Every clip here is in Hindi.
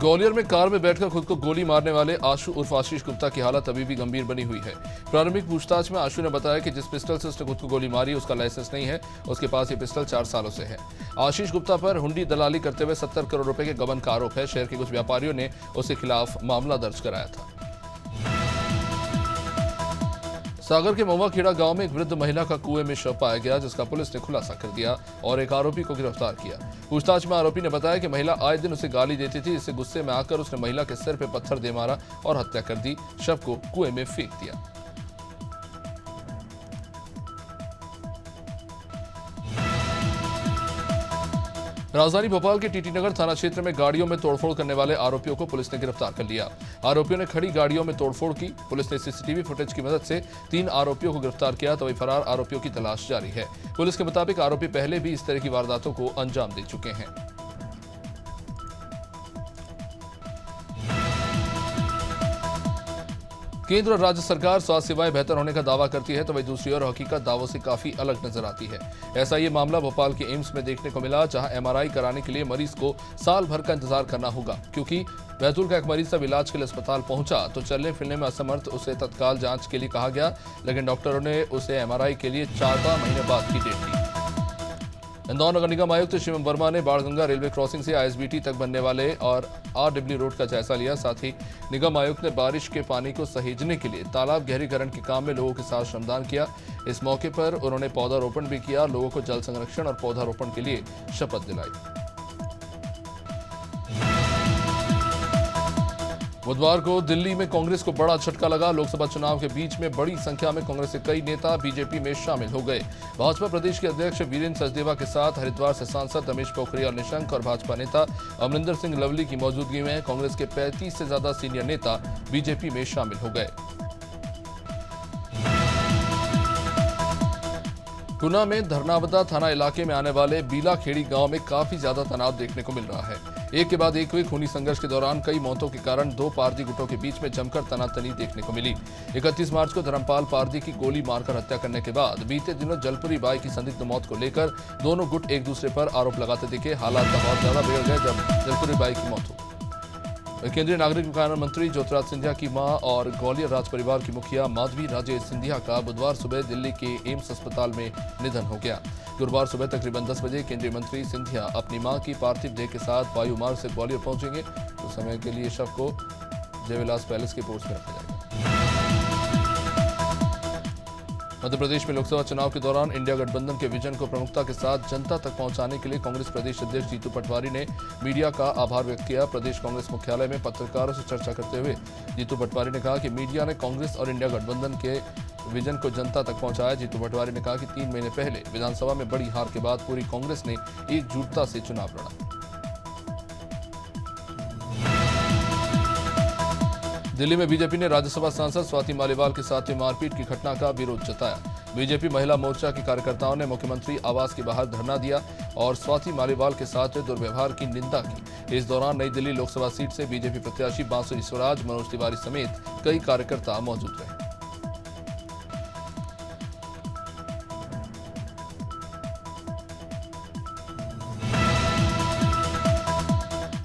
ग्वालियर में कार में बैठकर खुद को गोली मारने वाले आशु उर्फ आशीष गुप्ता की हालत अभी भी गंभीर बनी हुई है। प्रारंभिक पूछताछ में आशु ने बताया कि जिस पिस्टल से उसने खुद को गोली मारी उसका लाइसेंस नहीं है। उसके पास ये पिस्टल 4 सालों से है। आशीष गुप्ता पर हुंडी दलाली करते हुए 70 करोड़ रुपए के गबन का आरोप है। शहर के कुछ व्यापारियों ने उसके खिलाफ मामला दर्ज कराया था। सागर के महुआखेड़ा गांव में एक वृद्ध महिला का कुएं में शव पाया गया, जिसका पुलिस ने खुलासा कर दिया और एक आरोपी को गिरफ्तार किया। पूछताछ में आरोपी ने बताया कि महिला आए दिन उसे गाली देती थी। इससे गुस्से में आकर उसने महिला के सिर पर पत्थर दे मारा और हत्या कर दी। शव को कुएं में फेंक दिया। राजधानी भोपाल के टीटी नगर थाना क्षेत्र में गाड़ियों में तोड़फोड़ करने वाले आरोपियों को पुलिस ने गिरफ्तार कर लिया। आरोपियों ने खड़ी गाड़ियों में तोड़फोड़ की। पुलिस ने सीसीटीवी फुटेज की मदद से 3 आरोपियों को गिरफ्तार किया, तो वही फरार आरोपियों की तलाश जारी है। पुलिस के मुताबिक आरोपी पहले भी इस तरह की वारदातों को अंजाम दे चुके हैं। केंद्र और राज्य सरकार स्वास्थ्य सेवाएं बेहतर होने का दावा करती है, तो वही दूसरी ओर हकीकत दावों से काफी अलग नजर आती है। ऐसा ये मामला भोपाल के एम्स में देखने को मिला, जहां एमआरआई कराने के लिए मरीज को साल भर का इंतजार करना होगा, क्योंकि बैतूल का एक मरीज जब इलाज के लिए अस्पताल पहुंचा तो चलने फिरने में असमर्थ उसे तत्काल जांच के लिए कहा गया, लेकिन डॉक्टरों ने उसे एमआरआई के लिए 14 महीने बाद की डेट दी। इंदौर नगर निगम आयुक्त शिवम वर्मा ने बाणगंगा रेलवे क्रॉसिंग से आईएसबीटी तक बनने वाले और आरडब्ल्यू रोड का जायजा लिया। साथ ही निगम आयुक्त ने बारिश के पानी को सहेजने के लिए तालाब गहरीकरण के काम में लोगों के साथ श्रमदान किया। इस मौके पर उन्होंने पौधारोपण भी किया। लोगों को जल संरक्षण और पौधारोपण के लिए शपथ दिलाई। बुधवार को दिल्ली में कांग्रेस को बड़ा झटका लगा। लोकसभा चुनाव के बीच में बड़ी संख्या में कांग्रेस के कई नेता बीजेपी में शामिल हो गए। भाजपा प्रदेश के अध्यक्ष वीरेंद्र सचदेवा के साथ हरिद्वार से सांसद रमेश पोखरियाल निशंक और भाजपा नेता अमरिंदर सिंह लवली की मौजूदगी में कांग्रेस के 35 से ज्यादा सीनियर नेता बीजेपी में शामिल हो गए। गुना में धरनावदा थाना इलाके में आने वाले बीलाखेड़ी गांव में काफी ज्यादा तनाव देखने को मिल रहा है। एक के बाद एक हुए खूनी संघर्ष के दौरान कई मौतों के कारण 2 पारदी गुटों के बीच में जमकर तनातनी देखने को मिली। 31 मार्च को धर्मपाल पारदी की गोली मारकर हत्या करने के बाद बीते दिनों जलपुरी बाई की संदिग्ध मौत को लेकर दोनों गुट एक दूसरे पर आरोप लगाते दिखे। हालात बहुत ज्यादा बिगड़ गए जब जलपुरी बाई की मौत हो। केंद्रीय नागरिक उड्डयन मंत्री ज्योतिराज सिंधिया की मां और ग्वालियर राज परिवार की मुखिया माधवी राजे सिंधिया का बुधवार सुबह दिल्ली के एम्स अस्पताल में निधन हो गया। गुरुवार सुबह तकरीबन 10 बजे केंद्रीय मंत्री सिंधिया अपनी मां की पार्थिव देह के साथ वायु मार्ग से ग्वालियर पहुंचेंगे। उस समय के लिए शव को जयविलास पैलेस के पोर्च में रखा जाएगा। मध्य प्रदेश में लोकसभा चुनाव के दौरान इंडिया गठबंधन के विजन को प्रमुखता के साथ जनता तक पहुंचाने के लिए कांग्रेस प्रदेश अध्यक्ष जीतू पटवारी ने मीडिया का आभार व्यक्त किया। प्रदेश कांग्रेस मुख्यालय में पत्रकारों से चर्चा करते हुए जीतू पटवारी ने कहा कि मीडिया ने कांग्रेस और इंडिया गठबंधन के विजन को जनता तक पहुंचाया। जीतू पटवारी ने कहा कि 3 महीने पहले विधानसभा में बड़ी हार के बाद पूरी कांग्रेस ने एकजुटता से चुनाव लड़ा। दिल्ली में बीजेपी ने राज्यसभा सांसद स्वाति मालीवाल के साथ हुई मारपीट की घटना का विरोध जताया। बीजेपी महिला मोर्चा के कार्यकर्ताओं ने मुख्यमंत्री आवास के बाहर धरना दिया और स्वाति मालीवाल के साथ हुए दुर्व्यवहार की निंदा की। इस दौरान नई दिल्ली लोकसभा सीट से बीजेपी प्रत्याशी बांसुरी स्वराज, मनोज तिवारी समेत कई कार्यकर्ता मौजूद रहे।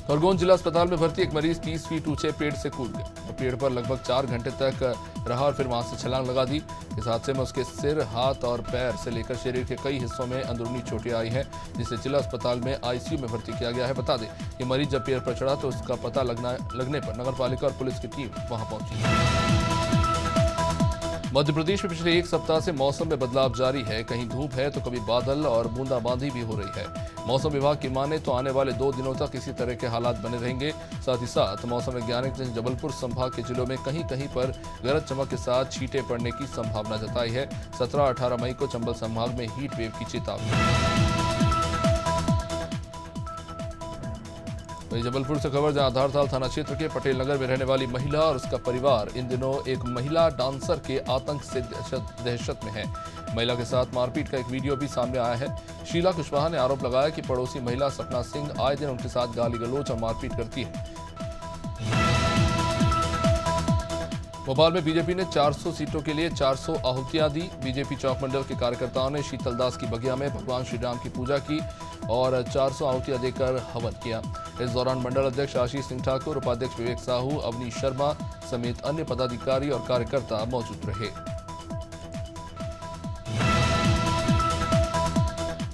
खरगोन जिला अस्पताल में भर्ती एक मरीज 30 फीट ऊंचे पेड़ से कूद गया। पेड़ पर लगभग 4 घंटे तक रहा और फिर वहां से छलांग लगा दी। इस हादसे में उसके सिर, हाथ और पैर से लेकर शरीर के कई हिस्सों में अंदरूनी चोटें आई हैं, जिसे जिला अस्पताल में आईसीयू में भर्ती किया गया है। बता दें कि मरीज जब पेड़ पर चढ़ा तो उसका पता लगने पर नगरपालिका और पुलिस की टीम वहां पहुंची। मध्य प्रदेश में पिछले 1 सप्ताह से मौसम में बदलाव जारी है। कहीं धूप है तो कभी बादल और बूंदाबांदी भी हो रही है। मौसम विभाग की माने तो आने वाले 2 दिनों तक इसी तरह के हालात बने रहेंगे। साथ ही साथ मौसम वैज्ञानिक ने जबलपुर संभाग के जिलों में कहीं कहीं पर गरज चमक के साथ छींटे पड़ने की संभावना जताई है। 17-18 मई को चंबल संभाग में हीट वेव की चेतावनी। वहीं जबलपुर से खबर, जहां धारताल थाना क्षेत्र के पटेल नगर में रहने वाली महिला और उसका परिवार इन दिनों एक महिला डांसर के आतंक से दहशत में है। महिला के साथ मारपीट का एक वीडियो भी सामने आया है। शीला कुशवाहा ने आरोप लगाया कि पड़ोसी महिला सपना सिंह आए दिन उनके साथ गाली गलौज और मारपीट करती है। भोपाल में बीजेपी ने 400 सीटों के लिए 400 आहुतियां दी। बीजेपी चौक मंडल के कार्यकर्ताओं ने शीतलदास की बगिया में भगवान श्री राम की पूजा की और 400 आहुतियां देकर हवन किया। इस दौरान मंडल अध्यक्ष आशीष सिंह ठाकुर, उपाध्यक्ष विवेक साहू, अवनीश शर्मा समेत अन्य पदाधिकारी और कार्यकर्ता मौजूद रहे।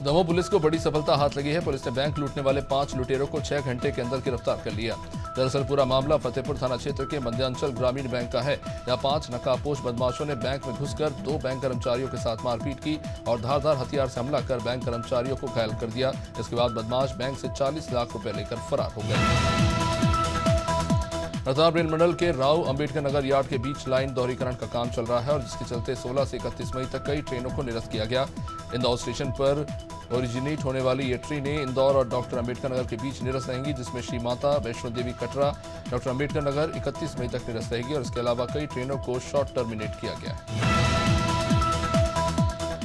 दमोह पुलिस को बड़ी सफलता हाथ लगी है। पुलिस ने बैंक लूटने वाले 5 लुटेरों को 6 घंटे के अंदर गिरफ्तार कर लिया। दरअसल पूरा मामला फतेहपुर थाना क्षेत्र के मध्यांचल ग्रामीण बैंक का है। यहाँ 5 नकाबपोश बदमाशों ने बैंक में घुसकर 2 बैंक कर्मचारियों के साथ मारपीट की और धारदार हथियार से हमला कर बैंक कर्मचारियों को घायल कर दिया। इसके बाद बदमाश बैंक से 40 लाख रुपए लेकर फरार हो गए। प्रताप रेल मंडल के राव अंबेडकर नगर यार्ड के बीच लाइन दोहरीकरण का काम चल रहा है और जिसके चलते 16 से 31 मई तक कई ट्रेनों को निरस्त किया गया। इंदौर स्टेशन पर ओरिजिनेट होने वाली ये ट्रेनें इंदौर और डॉक्टर अंबेडकर नगर के बीच निरस्त रहेंगी, जिसमें श्री माता वैष्णो देवी कटरा डॉक्टर अंबेडकर नगर 31 मई तक निरस्त रहेगी और इसके अलावा कई ट्रेनों को शॉर्ट टर्मिनेट किया गया है।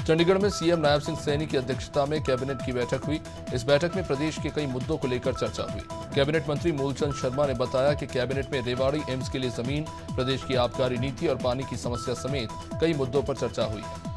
चंडीगढ़ में सीएम नायब सिंह सैनी की अध्यक्षता में कैबिनेट की बैठक हुई। इस बैठक में प्रदेश के कई मुद्दों को लेकर चर्चा हुई। कैबिनेट मंत्री मूलचंद शर्मा ने बताया कि कैबिनेट में रेवाड़ी एम्स के लिए जमीन, प्रदेश की आबकारी नीति और पानी की समस्या समेत कई मुद्दों पर चर्चा हुई है।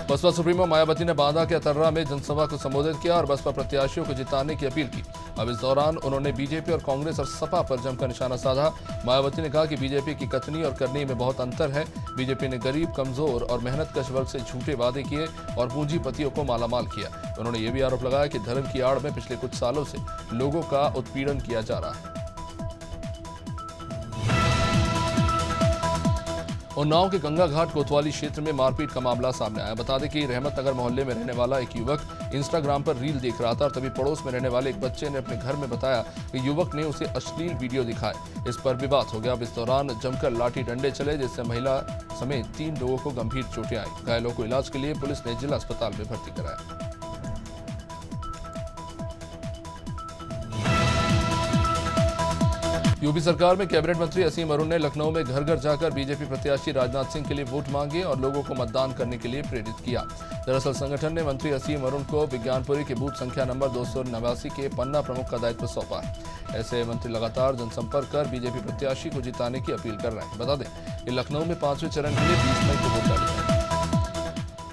बसपा सुप्रीमो मायावती ने बांदा के अतर्रा में जनसभा को संबोधित किया और बसपा प्रत्याशियों को जिताने की अपील की। अब इस दौरान उन्होंने बीजेपी और कांग्रेस और सपा पर जमकर निशाना साधा। मायावती ने कहा कि बीजेपी की कथनी और करनी में बहुत अंतर है। बीजेपी ने गरीब, कमजोर और मेहनतकश वर्ग से झूठे वादे किए और पूंजीपतियों को मालामाल किया। उन्होंने ये भी आरोप लगाया कि धर्म की आड़ में पिछले कुछ सालों से लोगों का उत्पीड़न किया जा रहा है। उन्नाव के गंगा घाट कोतवाली क्षेत्र में मारपीट का मामला सामने आया। बता दें कि रहमत नगर मोहल्ले में रहने वाला एक युवक इंस्टाग्राम पर रील देख रहा था और तभी पड़ोस में रहने वाले एक बच्चे ने अपने घर में बताया कि युवक ने उसे अश्लील वीडियो दिखाए। इस पर विवाद हो गया। अब इस दौरान जमकर लाठी डंडे चले, जिससे महिला समेत 3 लोगों को गंभीर चोटें आई। घायलों को इलाज के लिए पुलिस ने जिला अस्पताल में भर्ती कराया। यूपी सरकार में कैबिनेट मंत्री असीम अरुण ने लखनऊ में घर घर जाकर बीजेपी प्रत्याशी राजनाथ सिंह के लिए वोट मांगे और लोगों को मतदान करने के लिए प्रेरित किया। दरअसल संगठन ने मंत्री असीम अरुण को विज्ञानपुरी के बूथ संख्या नंबर 289 के पन्ना प्रमुख का दायित्व सौंपा है। ऐसे मंत्री लगातार जनसंपर्क कर बीजेपी प्रत्याशी को जिताने की अपील कर रहे हैं। बता दें कि लखनऊ में 5वें चरण के लिए 20 मई को वोट डाले जाएंगे।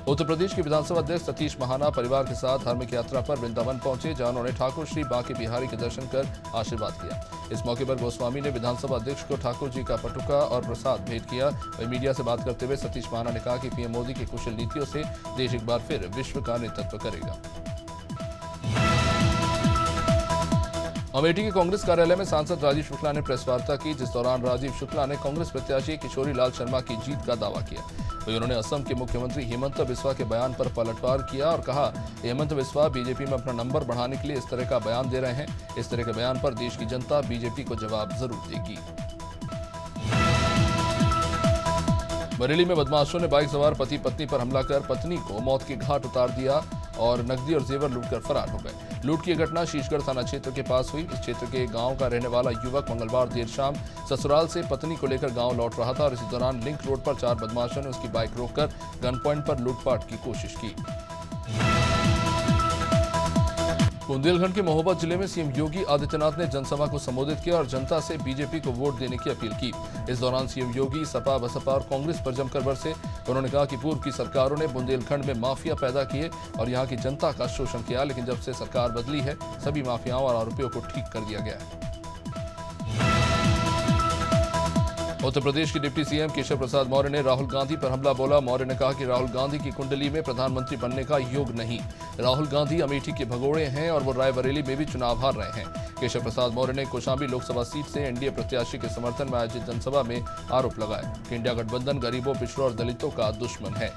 उत्तर प्रदेश के विधानसभा अध्यक्ष सतीश महाना परिवार के साथ धार्मिक यात्रा पर वृंदावन पहुंचे, जहां उन्होंने ठाकुर श्री बांके बिहारी के दर्शन कर आशीर्वाद किया। इस मौके पर गोस्वामी ने विधानसभा अध्यक्ष को ठाकुर जी का पटुका और प्रसाद भेंट किया। वहीं मीडिया से बात करते हुए सतीश महाना ने कहा कि पीएम मोदी की कुशल नीतियों से देश एक बार फिर विश्व का नेतृत्व करेगा। अमेठी के कांग्रेस कार्यालय में सांसद राजीव शुक्ला ने प्रेस वार्ता की, जिस दौरान राजीव शुक्ला ने कांग्रेस प्रत्याशी किशोरी लाल शर्मा की जीत का दावा किया। वहीं उन्होंने असम के मुख्यमंत्री हेमंत बिस्वा के बयान पर पलटवार किया और कहा हेमंत बिस्वा बीजेपी में अपना नंबर बढ़ाने के लिए इस तरह का बयान दे रहे हैं। इस तरह के बयान पर देश की जनता बीजेपी को जवाब जरूर देगी। बरेली में बदमाशों ने बाइक सवार पति पत्नी पर हमला कर पत्नी को मौत के घाट उतार दिया और नकदी और जेवर लूटकर फरार हो गए। लूट की घटना शीशगढ़ थाना क्षेत्र के पास हुई। इस क्षेत्र के गांव का रहने वाला युवक मंगलवार देर शाम ससुराल से पत्नी को लेकर गांव लौट रहा था और इसी दौरान लिंक रोड पर 4 बदमाशों ने उसकी बाइक रोककर गन पॉइंट पर लूटपाट की कोशिश की। बुंदेलखंड के महोबा जिले में सीएम योगी आदित्यनाथ ने जनसभा को संबोधित किया और जनता से बीजेपी को वोट देने की अपील की। इस दौरान सीएम योगी सपा, बसपा और कांग्रेस पर जमकर बरसे। उन्होंने कहा कि पूर्व की सरकारों ने बुंदेलखंड में माफिया पैदा किए और यहां की जनता का शोषण किया, लेकिन जब से सरकार बदली है सभी माफियाओं और आरोपियों को ठीक कर दिया गया है। उत्तर प्रदेश के डिप्टी सीएम केशव प्रसाद मौर्य ने राहुल गांधी पर हमला बोला। मौर्य ने कहा कि राहुल गांधी की कुंडली में प्रधानमंत्री बनने का योग नहीं। राहुल गांधी अमेठी के भगोड़े हैं और वो रायबरेली में भी चुनाव हार रहे हैं। केशव प्रसाद मौर्य ने कौशाम्बी लोकसभा सीट से एनडीए प्रत्याशी के समर्थन में आयोजित जनसभा में आरोप लगाया कि इंडिया गठबंधन गरीबों, पिछड़ों और दलितों का दुश्मन है।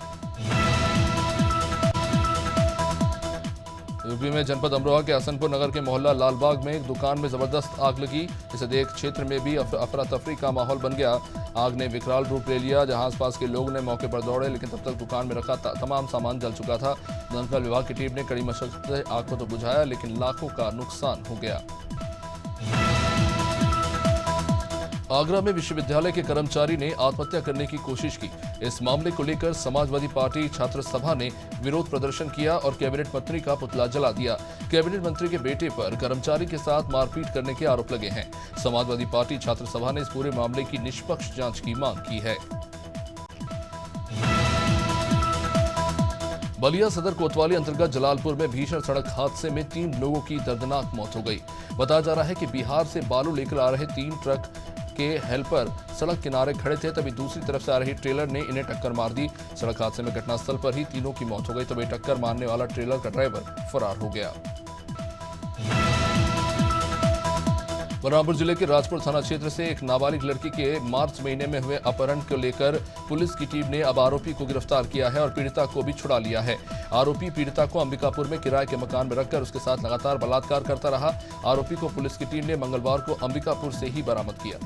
यूपी में जनपद अमरोहा के हसनपुर नगर के मोहल्ला लालबाग में एक दुकान में जबरदस्त आग लगी। इसे देख क्षेत्र में भी अफरा तफरी का माहौल बन गया। आग ने विकराल रूप ले लिया, जहां आसपास के लोग ने मौके पर दौड़े, लेकिन तब तक दुकान में रखा तमाम सामान जल चुका था। दमकल विभाग की टीम ने कड़ी मशक्कत से आग को तो बुझाया, लेकिन लाखों का नुकसान हो गया। आगरा में विश्वविद्यालय के कर्मचारी ने आत्महत्या करने की कोशिश की। इस मामले को लेकर समाजवादी पार्टी छात्र सभा ने विरोध प्रदर्शन किया और कैबिनेट मंत्री का पुतला जला दिया। कैबिनेट मंत्री के बेटे पर कर्मचारी के साथ मारपीट करने के आरोप लगे हैं। समाजवादी पार्टी छात्र सभा ने इस पूरे मामले की निष्पक्ष जांच की मांग की है। बलिया सदर कोतवाली अंतर्गत जलालपुर में भीषण सड़क हादसे में 3 लोगों की दर्दनाक मौत हो गई। बताया जा रहा है कि बिहार से बालू लेकर आ रहे 3 ट्रक के हेल्पर सड़क किनारे खड़े थे, तभी दूसरी तरफ से आ रही ट्रेलर ने इन्हें टक्कर मार दी। सड़क हादसे में घटनास्थल पर ही तीनों की मौत हो गई, तभी टक्कर मारने वाला ट्रेलर का ड्राइवर फरार हो गया। बलरामपुर जिले के राजपुर थाना क्षेत्र से एक नाबालिग लड़की के मार्च महीने में हुए अपहरण को लेकर पुलिस की टीम ने अब आरोपी को गिरफ्तार किया है और पीड़िता को भी छुड़ा लिया है। आरोपी पीड़िता को अंबिकापुर में किराए के मकान में रखकर उसके साथ लगातार बलात्कार करता रहा। आरोपी को पुलिस की टीम ने मंगलवार को अंबिकापुर से ही बरामद किया।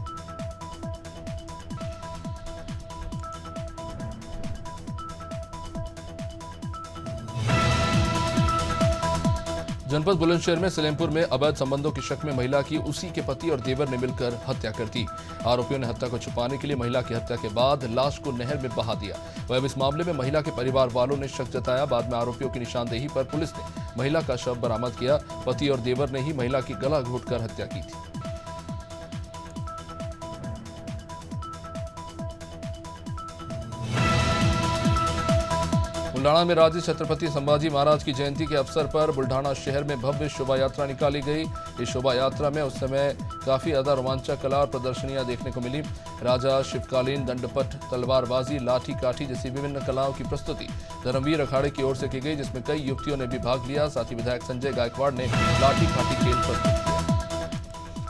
जनपद बुलंदशहर में सलेमपुर में अवैध संबंधों के शक में महिला की उसी के पति और देवर ने मिलकर हत्या कर दी। आरोपियों ने हत्या को छुपाने के लिए महिला की हत्या के बाद लाश को नहर में बहा दिया। वह अब इस मामले में महिला के परिवार वालों ने शक जताया। बाद में आरोपियों की निशानदेही पर पुलिस ने महिला का शव बरामद किया। पति और देवर ने ही महिला की गला घोंटकर हत्या की थी। बुल्ढाना में राजे छत्रपति संभाजी महाराज की जयंती के अवसर पर बुल्ढाना शहर में भव्य शोभा यात्रा निकाली गई। इस शोभा यात्रा में उस समय काफी ज्यादा रोमांचक कला और प्रदर्शनियां देखने को मिली। राजा शिवकालीन दंडपट, तलवारबाजी, लाठी काठी जैसी विभिन्न कलाओं की प्रस्तुति धर्मवीर अखाड़े की ओर से की गई, जिसमें कई युवतियों ने भी भाग लिया। साथ ही विधायक संजय गायकवाड़ ने लाठी काठी खेल प्रस्तुत किया।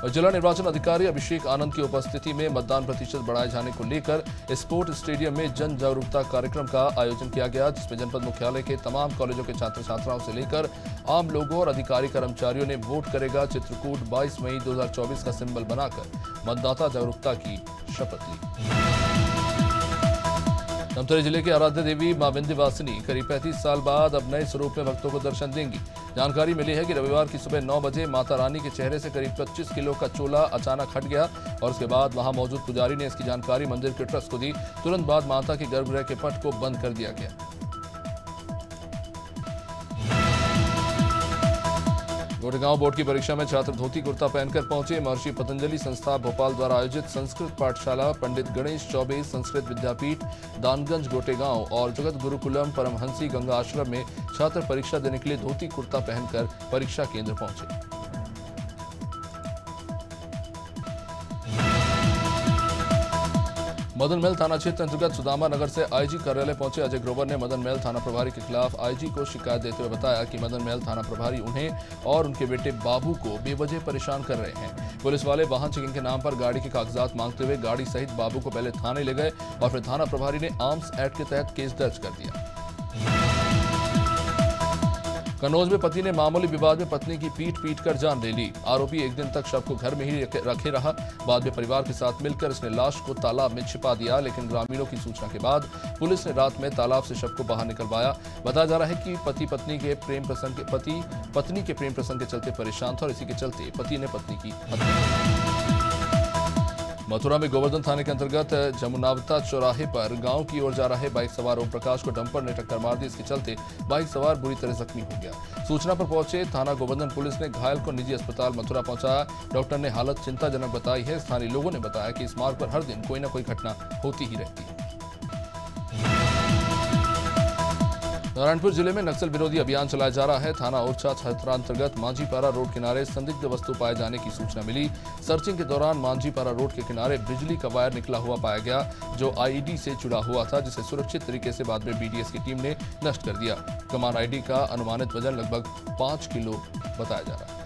जिला निर्वाचन अधिकारी अभिषेक आनंद की उपस्थिति में मतदान प्रतिशत बढ़ाए जाने को लेकर स्पोर्ट स्टेडियम में जन जागरूकता कार्यक्रम का आयोजन किया गया, जिसमें जनपद मुख्यालय के तमाम कॉलेजों के छात्र छात्राओं से लेकर आम लोगों और अधिकारी कर्मचारियों ने वोट करेगा चित्रकूट 22 मई 2024 का सिंबल बनाकर मतदाता जागरूकता की शपथ ली। धमतरी जिले के आराध्य देवी मां विंध्यवासिनी करीब 35 साल बाद अब नए स्वरूप में भक्तों को दर्शन देंगी। जानकारी मिली है कि रविवार की सुबह 9 बजे माता रानी के चेहरे से करीब 25 किलो का चोला अचानक हट गया और उसके बाद वहां मौजूद पुजारी ने इसकी जानकारी मंदिर के ट्रस्ट को दी। तुरंत बाद माता के गर्भगृह के पट को बंद कर दिया गया। गोटेगांव बोर्ड की परीक्षा में छात्र धोती कुर्ता पहनकर पहुंचे। महर्षि पतंजलि संस्था भोपाल द्वारा आयोजित संस्कृत पाठशाला, पंडित गणेश चौबे संस्कृत विद्यापीठ, दानगंज गोटेगांव और जगत गुरुकुलम परमहंसी गंगा आश्रम में छात्र परीक्षा देने के लिए धोती कुर्ता पहनकर परीक्षा केंद्र पहुंचे। मदन महल थाना क्षेत्र अंतर्गत सुदामा नगर से आईजी कार्यालय पहुंचे अजय ग्रोवर ने मदन महल थाना प्रभारी के खिलाफ आईजी को शिकायत देते हुए बताया कि मदन महल थाना प्रभारी उन्हें और उनके बेटे बाबू को बेवजह परेशान कर रहे हैं। पुलिस वाले वाहन चेकिंग के नाम पर गाड़ी के कागजात मांगते हुए गाड़ी सहित बाबू को पहले थाने ले गए और फिर थाना प्रभारी ने आर्म्स एक्ट के तहत केस दर्ज कर दिया। कन्नौज में पति ने मामूली विवाद में पत्नी की पीट कर जान ले ली। आरोपी एक दिन तक शव को घर में ही रखे रहा। बाद में परिवार के साथ मिलकर उसने लाश को तालाब में छिपा दिया, लेकिन ग्रामीणों की सूचना के बाद पुलिस ने रात में तालाब से शव को बाहर निकलवाया। बताया जा रहा है कि पति पत्नी के प्रेम प्रसंग के चलते परेशान था और इसी के चलते पति ने पत्नी की हत्या की। मथुरा में गोवर्धन थाने के अंतर्गत जमुनावता चौराहे पर गांव की ओर जा रहे बाइक सवार ओम प्रकाश को डंपर ने टक्कर मार दी। इसके चलते बाइक सवार बुरी तरह जख्मी हो गया। सूचना पर पहुंचे थाना गोवर्धन पुलिस ने घायल को निजी अस्पताल मथुरा पहुंचाया। डॉक्टर ने हालत चिंताजनक बताई है। स्थानीय लोगों ने बताया कि इस मार्ग पर हर दिन कोई न कोई घटना होती ही रहती है। नारायणपुर जिले में नक्सल विरोधी अभियान चलाया जा रहा है। थाना ओरछा क्षेत्रांतर्गत मांझीपारा रोड किनारे संदिग्ध वस्तु पाए जाने की सूचना मिली। सर्चिंग के दौरान मांझीपारा रोड के किनारे बिजली का वायर निकला हुआ पाया गया, जो आईडी से जुड़ा हुआ था, जिसे सुरक्षित तरीके से बाद में बीडीएस की टीम ने नष्ट कर दिया। कमान आईडी का अनुमानित वजन लगभग 5 किलो बताया जा रहा है।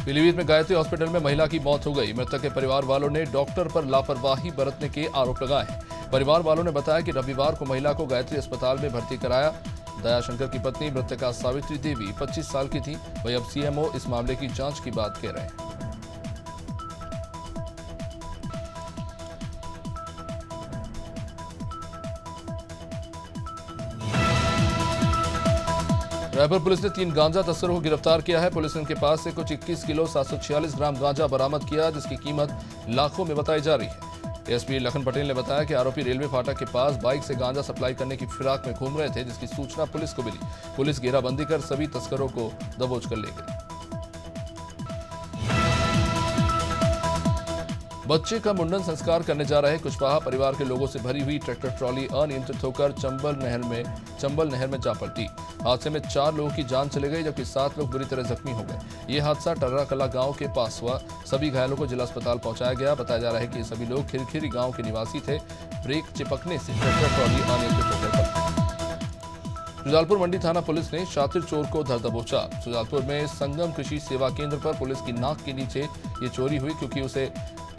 पीलीभीत में गायत्री हॉस्पिटल में महिला की मौत हो गई। मृतक के परिवार वालों ने डॉक्टर पर लापरवाही बरतने के आरोप लगाए हैं। परिवार वालों ने बताया कि रविवार को महिला को गायत्री अस्पताल में भर्ती कराया। दयाशंकर की पत्नी मृतका सावित्री देवी 25 साल की थी। वही अब सीएमओ इस मामले की जांच की बात कह रहे हैं। रायपुर पुलिस ने 3 गांजा तस्करों को गिरफ्तार किया है। पुलिस ने इनके पास से कुछ 21 किलो 746 ग्राम गांजा बरामद किया, जिसकी कीमत लाखों में बताई जा रही है। एसपी लखन पटेल ने बताया कि आरोपी रेलवे फाटक के पास बाइक से गांजा सप्लाई करने की फिराक में घूम रहे थे, जिसकी सूचना पुलिस को मिली। पुलिस घेराबंदी कर सभी तस्करों को दबोच कर ले गई। बच्चे का मुंडन संस्कार करने जा रहे कुशवाहा परिवार के लोगों से भरी हुई ट्रैक्टर ट्रॉली अनियंत्रित होकर चंबल नहर में जा पलटी। हादसे में 4 लोगों की जान चली गई, जबकि 7 लोग बुरी तरह जख्मी हो गए। ये हादसा टर्राकला गांव के पास हुआ। सभी घायलों को जिला अस्पताल पहुंचाया गया। बताया जा रहा है कि सभी लोग खिरखिरी गांव के निवासी थे। ब्रेक चिपकने से ट्रैक्टर ट्रॉली अनियंत्रित होकर पलटी। सुजालपुर मंडी थाना पुलिस ने शातिर चोर को धर दबोचा। सुजालपुर में संगम कृषि सेवा केंद्र पर पुलिस की नाक के नीचे ये चोरी हुई, क्योंकि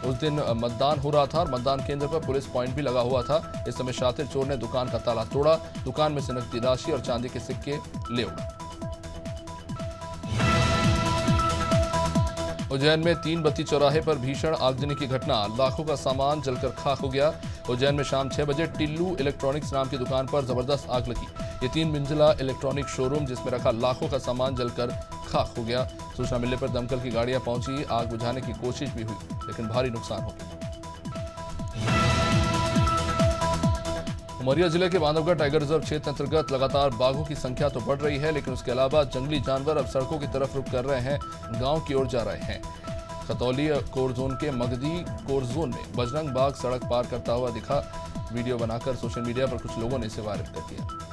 उस दिन मतदान हो रहा था और मतदान केंद्र पर पुलिस पॉइंट भी लगा हुआ था। इस समय शातिर चोर ने दुकान का ताला तोड़ा, दुकान में से नकदी राशि और चांदी के सिक्के ले उड़ा। उज्जैन में 3 बत्ती चौराहे पर भीषण आगजनी की घटना, लाखों का सामान जलकर खाक हो गया। उज्जैन में शाम 6 बजे टिल्लू इलेक्ट्रॉनिक्स नाम की दुकान पर जबरदस्त आग लगी। ये 3 मंजिला इलेक्ट्रॉनिक शोरूम जिसमें रखा लाखों का सामान जलकर खाक हो गया। सूचना मिलने पर दमकल की गाड़ियां पहुंची, आग बुझाने की कोशिश भी हुई, लेकिन भारी नुकसान हो गया। उमरिया जिले के बांधवगढ़ टाइगर रिजर्व क्षेत्र अंतर्गत लगातार बाघों की संख्या तो बढ़ रही है, लेकिन उसके अलावा जंगली जानवर अब सड़कों की तरफ रुख कर रहे हैं, गांव की ओर जा रहे हैं। खतौली कोर जोन के मगदी कोर जोन में बजरंग बाघ सड़क पार करता हुआ दिखा। वीडियो बनाकर सोशल मीडिया पर कुछ लोगों ने इसे वायरल कर दिया।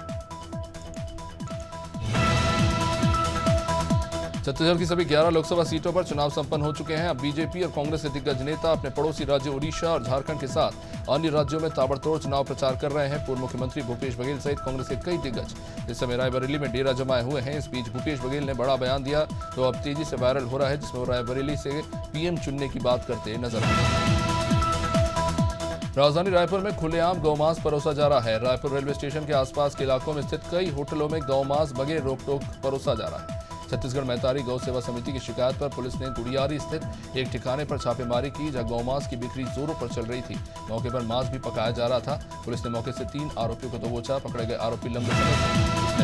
छत्तीसगढ़ की सभी 11 लोकसभा सीटों पर चुनाव संपन्न हो चुके हैं। अब बीजेपी और कांग्रेस के दिग्गज नेता अपने पड़ोसी राज्य ओडिशा और झारखंड के साथ अन्य राज्यों में ताबड़तोड़ चुनाव प्रचार कर रहे हैं। पूर्व मुख्यमंत्री भूपेश बघेल सहित कांग्रेस के कई दिग्गज इस समय रायबरेली में डेरा जमाए हुए हैं। इस बीच भूपेश बघेल ने बड़ा बयान दिया तो अब तेजी से वायरल हो रहा है, जिसमें वो रायबरेली से पीएम चुनने की बात करते नजर आ रहे हैं। राजधानी रायपुर में खुलेआम गौमांस परोसा जा रहा है। रायपुर रेलवे स्टेशन के आसपास के इलाकों में स्थित कई होटलों में गौमांस बगैर रोक-टोक परोसा जा रहा है। छत्तीसगढ़ मैतारी गौ सेवा समिति की शिकायत पर पुलिस ने गुड़ियारी स्थित एक ठिकाने पर छापेमारी की, जहां गौमांस की बिक्री जोरों पर चल रही थी। मौके पर मांस भी पकाया जा रहा था। पुलिस ने मौके से 3 आरोपियों को दबोचा। पकड़े गए आरोपी लंबे समय से।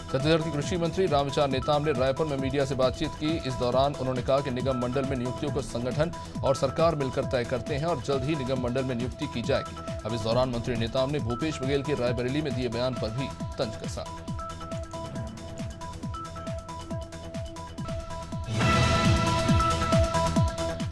छत्तीसगढ़ के कृषि मंत्री रामविचार नेताम ने रायपुर में मीडिया से बातचीत की। इस दौरान उन्होंने कहा कि निगम मंडल में नियुक्तियों को संगठन और सरकार मिलकर तय करते हैं और जल्द ही निगम मंडल में नियुक्ति की जाएगी। अब इस दौरान मंत्री नेताम ने भूपेश बघेल के रायबरेली में दिए बयान पर भी तंज कसा।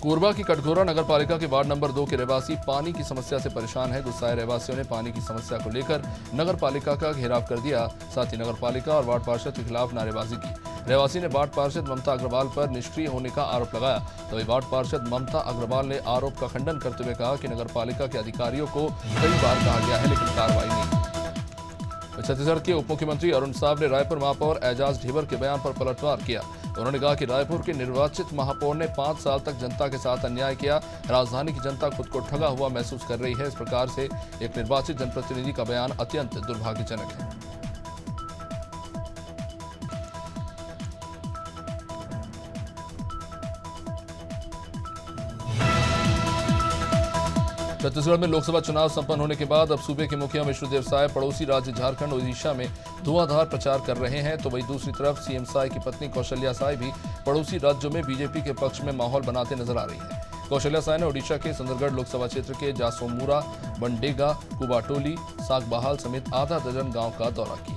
कोरबा की कटघोरा नगर पालिका के वार्ड नंबर 2 के रहवासी पानी की समस्या से परेशान है। गुस्साए रहवासियों ने पानी की समस्या को लेकर नगर पालिका का घेराव कर दिया। साथ ही नगर पालिका और वार्ड पार्षद के खिलाफ नारेबाजी की। रहवासी ने वार्ड पार्षद ममता अग्रवाल पर निष्क्रिय होने का आरोप लगाया। तो वार्ड पार्षद ममता अग्रवाल ने आरोप का खंडन करते हुए कहा कि नगर पालिका के अधिकारियों को कई बार कहा गया है, लेकिन कार्रवाई नहीं। छत्तीसगढ़ के उप मुख्यमंत्री अरुण साव ने रायपुर महापौर एजाज ढेबर के बयान पर पलटवार किया। उन्होंने कहा कि रायपुर के निर्वाचित महापौर ने 5 साल तक जनता के साथ अन्याय किया। राजधानी की जनता खुद को ठगा हुआ महसूस कर रही है। इस प्रकार से एक निर्वाचित जनप्रतिनिधि का बयान अत्यंत दुर्भाग्यजनक है। छत्तीसगढ़ में लोकसभा चुनाव संपन्न होने के बाद अब सूबे के मुखिया विष्णुदेव साय पड़ोसी राज्य झारखंड ओडिशा में धुआंधार प्रचार कर रहे हैं। तो वहीं दूसरी तरफ सीएम साय की पत्नी कौशल्या साय भी पड़ोसी राज्यों में बीजेपी के पक्ष में माहौल बनाते नजर आ रही है। कौशल्या साय ने ओडिशा के सुंदरगढ़ लोकसभा क्षेत्र के जासोमुरा, बंडेगा, कुबाटोली, सागबहाल समेत आधा दर्जन गांव का दौरा किया।